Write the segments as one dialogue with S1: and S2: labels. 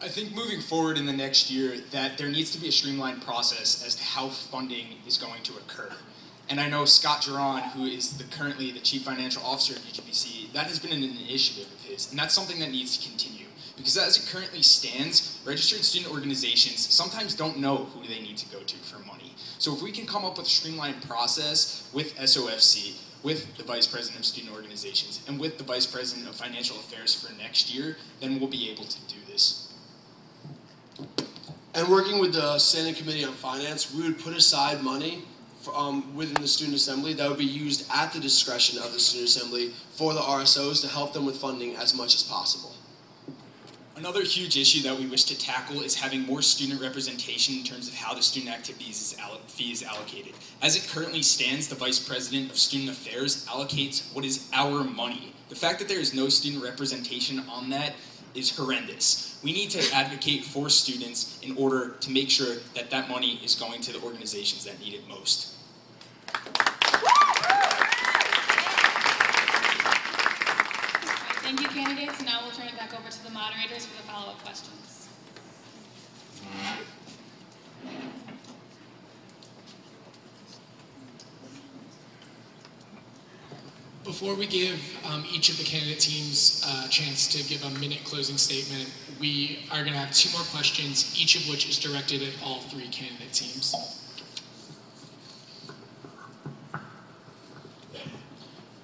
S1: I think moving forward in the next year that there needs to be a streamlined process as to how funding is going to occur. And I know Scott Geron, who is currently the Chief Financial Officer of UGBC, that has been an initiative of his, and that's something that needs to continue. Because as it currently stands, registered student organizations sometimes don't know who they need to go to for money. So if we can come up with a streamlined process with SOFC, with the Vice President of Student Organizations, and with the Vice President of Financial Affairs for next year, then we'll be able to do this.
S2: And working with the Standing Committee on Finance, we would put aside money within the Student Assembly that would be used at the discretion of the Student Assembly for the RSOs to help them with funding as much as possible.
S1: Another huge issue that we wish to tackle is having more student representation in terms of how the student activities fee is allocated. As it currently stands, the Vice President of Student Affairs allocates what is our money. The fact that there is no student representation on that is horrendous. We need to advocate for students in order to make sure that that money is going to the organizations that need it most.
S3: Thank you, candidates. And now we'll turn it back over to the moderators for the follow-up questions.
S4: Before we give each of the candidate teams a chance to give a minute closing statement, we are going to have 2 more questions, each of which is directed at all 3 candidate teams.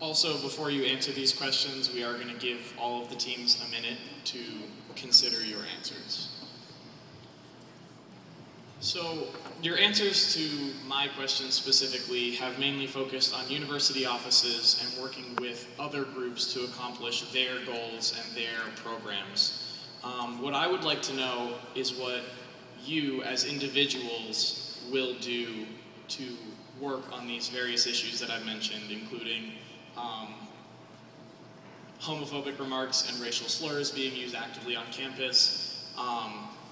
S5: Also, before you answer these questions, we are going to give all of the teams a minute to consider your answers. So, your answers to my questions specifically have mainly focused on university offices and working with other groups to accomplish their goals and their programs. What I would like to know is what you as individuals will do to work on these various issues that I've mentioned, including homophobic remarks and racial slurs being used actively on campus,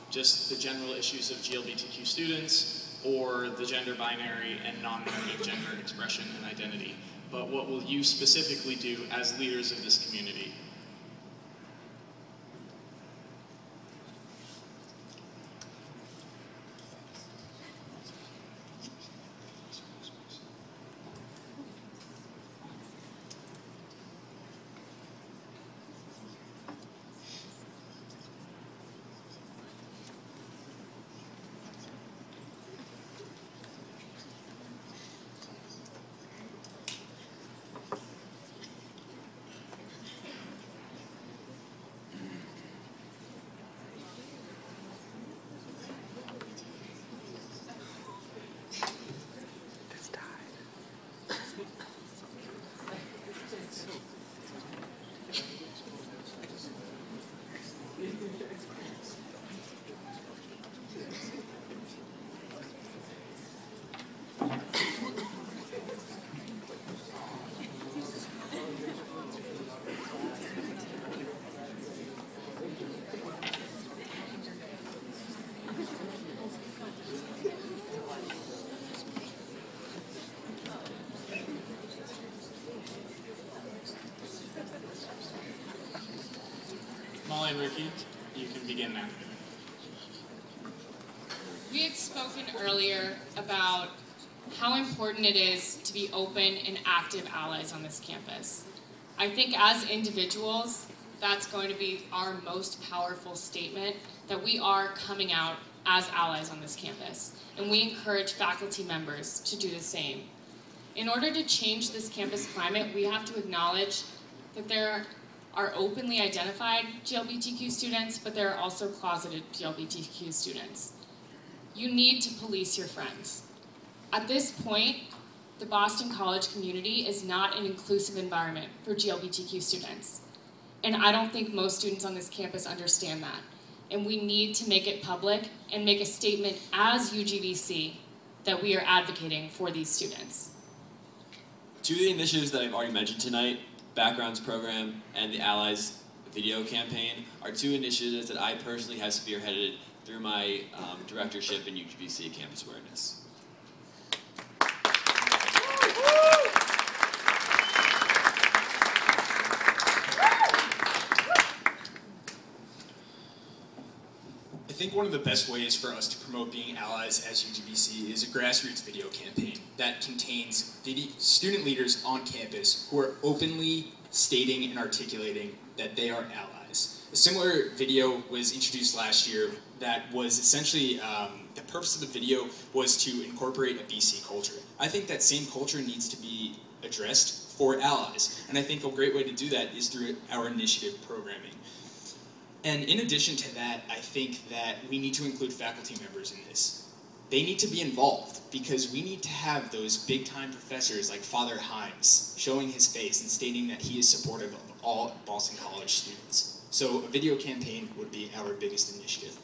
S5: just the general issues of GLBTQ students, or the gender binary and non-normative gender expression and identity. But what will you specifically do as leaders of this community? Molly and Ricky, you can begin now.
S3: We had spoken earlier about how important it is to be open and active allies on this campus. I think as individuals, that's going to be our most powerful statement, that we are coming out as allies on this campus, and we encourage faculty members to do the same. In order to change this campus climate, we have to acknowledge that there are openly identified GLBTQ students, but there are also closeted GLBTQ students. You need to police your friends. At this point, the Boston College community is not an inclusive environment for GLBTQ students. And I don't think most students on this campus understand that. And we need to make it public and make a statement as UGBC that we are advocating for these students.
S6: 2 of the initiatives that I've already mentioned tonight, Backgrounds Program and the Allies Video Campaign, are 2 initiatives that I personally have spearheaded through my directorship in UGBC Campus Awareness.
S1: think one of the best ways for us to promote being allies as UGBC is a grassroots video campaign that contains student leaders on campus who are openly stating and articulating that they are allies. A similar video was introduced last year that was essentially, the purpose of the video was to incorporate a BC culture. I think that same culture needs to be addressed for allies, and I think a great way to do that is through our initiative programming. And in addition to that, I think that we need to include faculty members in this. They need to be involved because we need to have those big-time professors like Father Himes showing his face and stating that he is supportive of all Boston College students. So a video campaign would be our biggest initiative.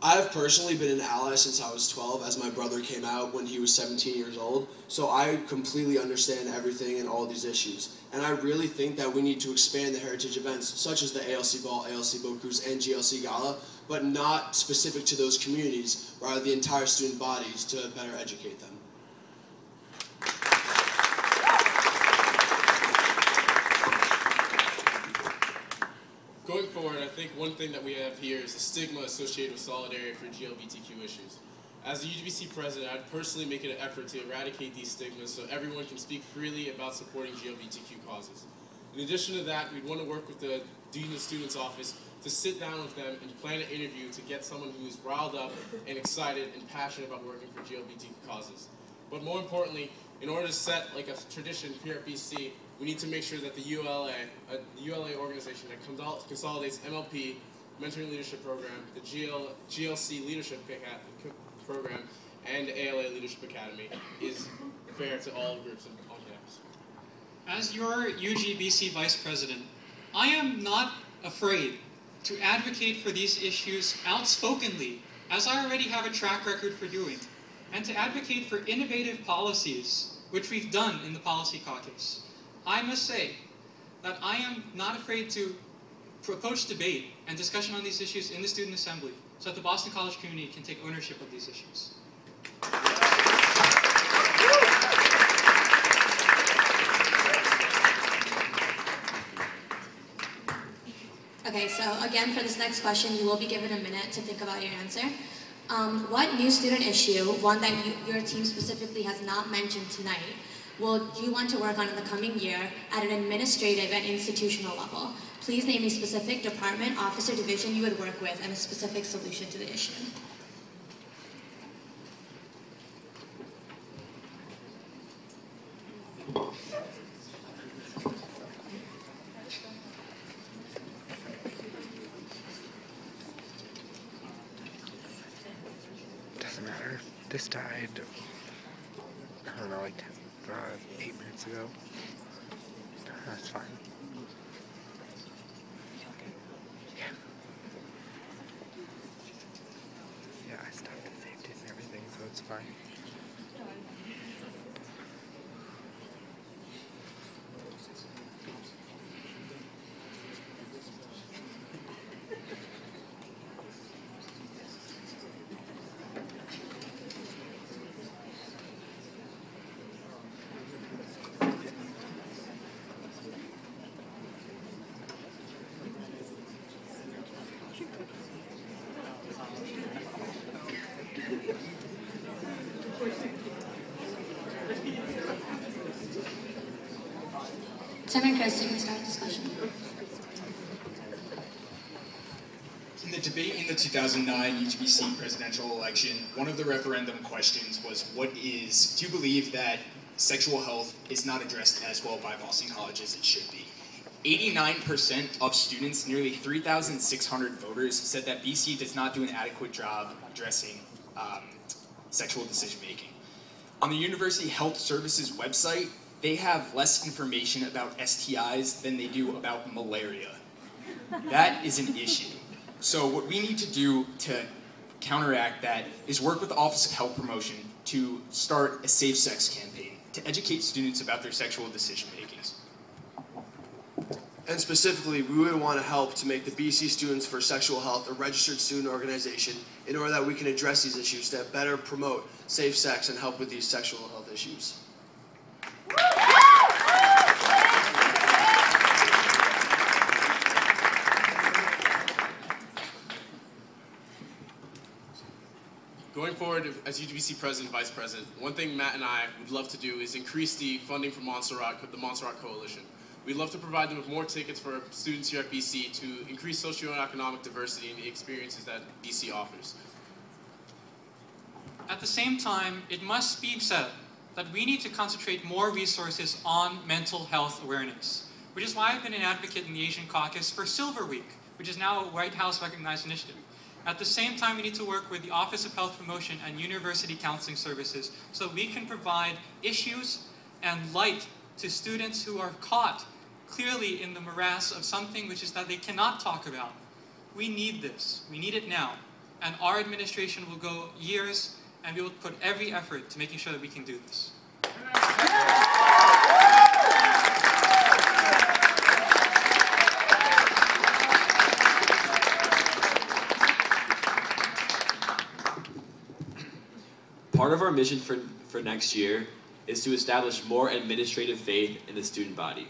S2: I have personally been an ally since I was 12, as my brother came out when he was 17 years old, so I completely understand everything and all these issues. And I really think that we need to expand the heritage events, such as the ALC Ball, ALC Boat Cruise, and GLC Gala, but not specific to those communities, rather the entire student bodies to better educate them.
S7: Going forward, I think one thing that we have here is the stigma associated with solidarity for GLBTQ issues. As the UGBC president, I'd personally make an effort to eradicate these stigmas so everyone can speak freely about supporting GLBTQ causes. In addition to that, we'd want to work with the Dean of the Students Office to sit down with them and plan an interview to get someone who is riled up and excited and passionate about working for GLBTQ causes. But more importantly, in order to set like a tradition here at BC, we need to make sure that the ULA organization that consolidates MLP, Mentoring Leadership Program, the GLC Leadership Program, and ALA Leadership Academy is fair to all groups on campus.
S8: As your UGBC Vice President, I am not afraid to advocate for these issues outspokenly, as I already have a track record for doing, and to advocate for innovative policies, which we've done in the Policy Caucus. I must say that I am not afraid to approach debate and discussion on these issues in the Student Assembly so that the Boston College community can take ownership of these issues.
S9: Okay, so again, for this next question, you will be given a minute to think about your answer. What new student issue, one that your team specifically has not mentioned tonight, will you want to work on in the coming year at an administrative and institutional level? Please name a specific department, office, or division you would work with and a specific solution to the issue.
S10: Doesn't matter. This died, I don't know, like 8 minutes ago. That's fine. Yeah. Yeah, I stopped and saved it and everything, so it's fine.
S9: Tim and Chris, you can start the discussion.
S1: In the debate in the 2009 UGBC presidential election, one of the referendum questions was, do you believe that sexual health is not addressed as well by Boston College as it should be? 89% of students, nearly 3,600 voters, said that BC does not do an adequate job addressing sexual decision-making. On the University Health Services website, they have less information about STIs than they do about malaria. That is an issue. So what we need to do to counteract that is work with the Office of Health Promotion to start a safe sex campaign to educate students about their sexual decision-makings.
S2: And specifically, we would want to help to make the BC Students for Sexual Health a registered student organization in order that we can address these issues to better promote safe sex and help with these sexual health issues.
S7: Going forward as UGBC President and Vice President, one thing Matt and I would love to do is increase the funding for the Montserrat Coalition. We'd love to provide them with more tickets for students here at BC to increase socioeconomic diversity and the experiences that BC offers.
S8: At the same time, it must be said that we need to concentrate more resources on mental health awareness, which is why I've been an advocate in the Asian Caucus for Silver Week, which is now a White House recognized initiative. At the same time, we need to work with the Office of Health Promotion and University Counseling Services so we can provide issues and light to students who are caught clearly in the morass of something which is that they cannot talk about. We need this. We need it now. And our administration will go years, and we will put every effort to making sure that we can do this.
S6: Part of our mission for next year is to establish more administrative faith in the student body.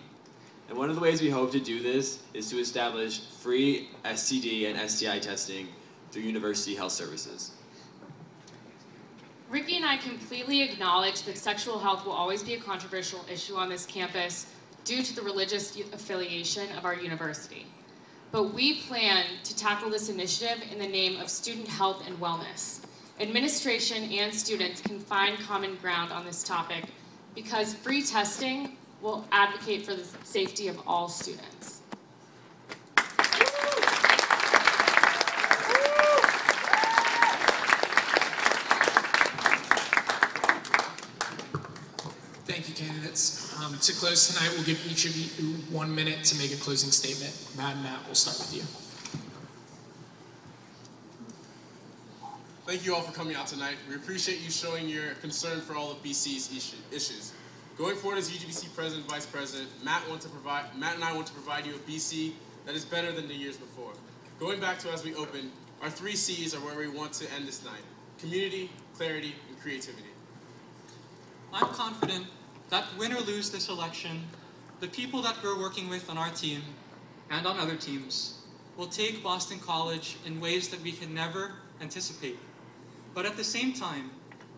S6: And one of the ways we hope to do this is to establish free STD and STI testing through university health services.
S3: Ricky and I completely acknowledge that sexual health will always be a controversial issue on this campus due to the religious affiliation of our university. But we plan to tackle this initiative in the name of student health and wellness. Administration and students can find common ground on this topic because free testing will advocate for the safety of all students.
S4: Thank you, candidates. To close tonight, we'll give each of you 1 minute to make a closing statement. Matt, we'll start with you.
S7: Thank you all for coming out tonight. We appreciate you showing your concern for all of BC's issues. Going forward as UGBC President and Vice President, Matt and I want to provide you a BC that is better than the years before. Going back to as we open, our 3 C's are where we want to end this night: community, clarity, and creativity.
S8: I'm confident that win or lose this election, the people that we're working with on our team and on other teams will take Boston College in ways that we can never anticipate. But at the same time,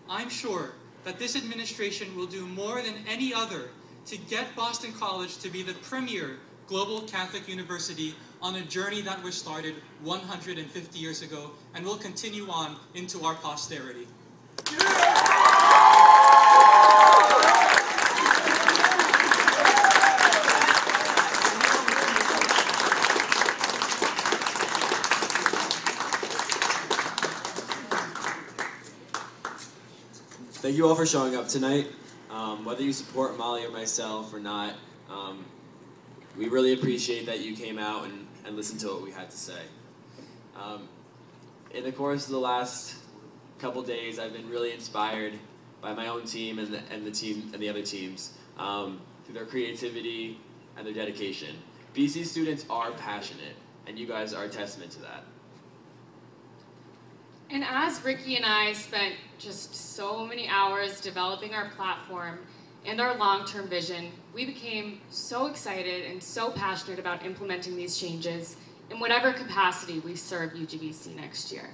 S8: I'm sure that this administration will do more than any other to get Boston College to be the premier global Catholic university on a journey that was started 150 years ago and will continue on into our posterity.
S6: Thank you all for showing up tonight. Whether you support Molly or myself or not, we really appreciate that you came out and listened to what we had to say. In the course of the last couple days, I've been really inspired by my own team and the other teams through their creativity and their dedication. BC students are passionate, and you guys are a testament to that.
S3: And as Ricky and I spent just so many hours developing our platform and our long-term vision, we became so excited and so passionate about implementing these changes in whatever capacity we serve UGBC next year.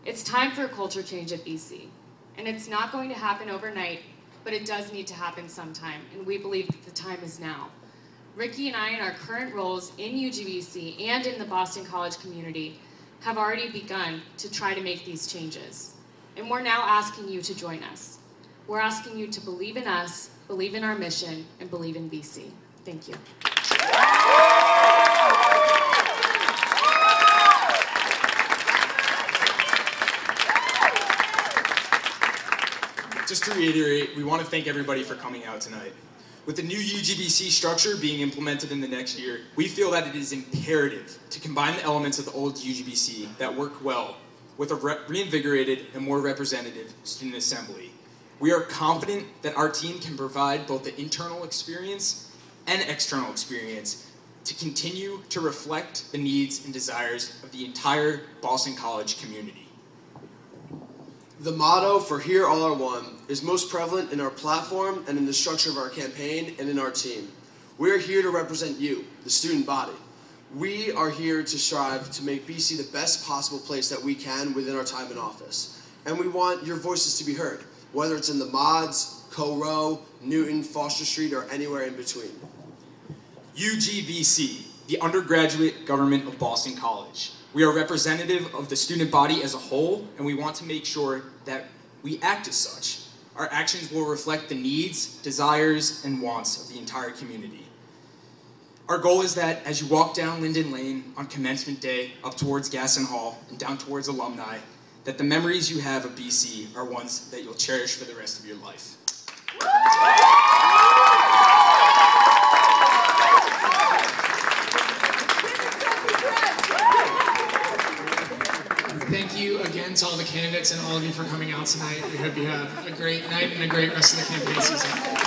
S3: It's time for a culture change at BC, and it's not going to happen overnight, but it does need to happen sometime, and we believe that the time is now. Ricky and I, in our current roles in UGBC and in the Boston College community, have already begun to try to make these changes. And we're now asking you to join us. We're asking you to believe in us, believe in our mission, and believe in BC. Thank you.
S1: Just to reiterate, we want to thank everybody for coming out tonight. With the new UGBC structure being implemented in the next year, we feel that it is imperative to combine the elements of the old UGBC that work well with a reinvigorated and more representative student assembly. We are confident that our team can provide both the internal experience and external experience to continue to reflect the needs and desires of the entire Boston College community.
S2: The motto for Here All Are One is most prevalent in our platform and in the structure of our campaign and in our team. We are here to represent you, the student body. We are here to strive to make BC the best possible place that we can within our time in office. and we want your voices to be heard, whether it's in the Mods, Co-Row, Newton, Foster Street, or anywhere in between.
S1: UGBC, the undergraduate government of Boston College. We are representative of the student body as a whole, and we want to make sure that we act as such. Our actions will reflect the needs, desires, and wants of the entire community. Our goal is that as you walk down Linden Lane on commencement day up towards Gaston Hall and down towards alumni, that the memories you have of BC are ones that you'll cherish for the rest of your life.
S4: Thank you again to all the candidates and all of you for coming out tonight. We hope you have a great night and a great rest of the campaign season.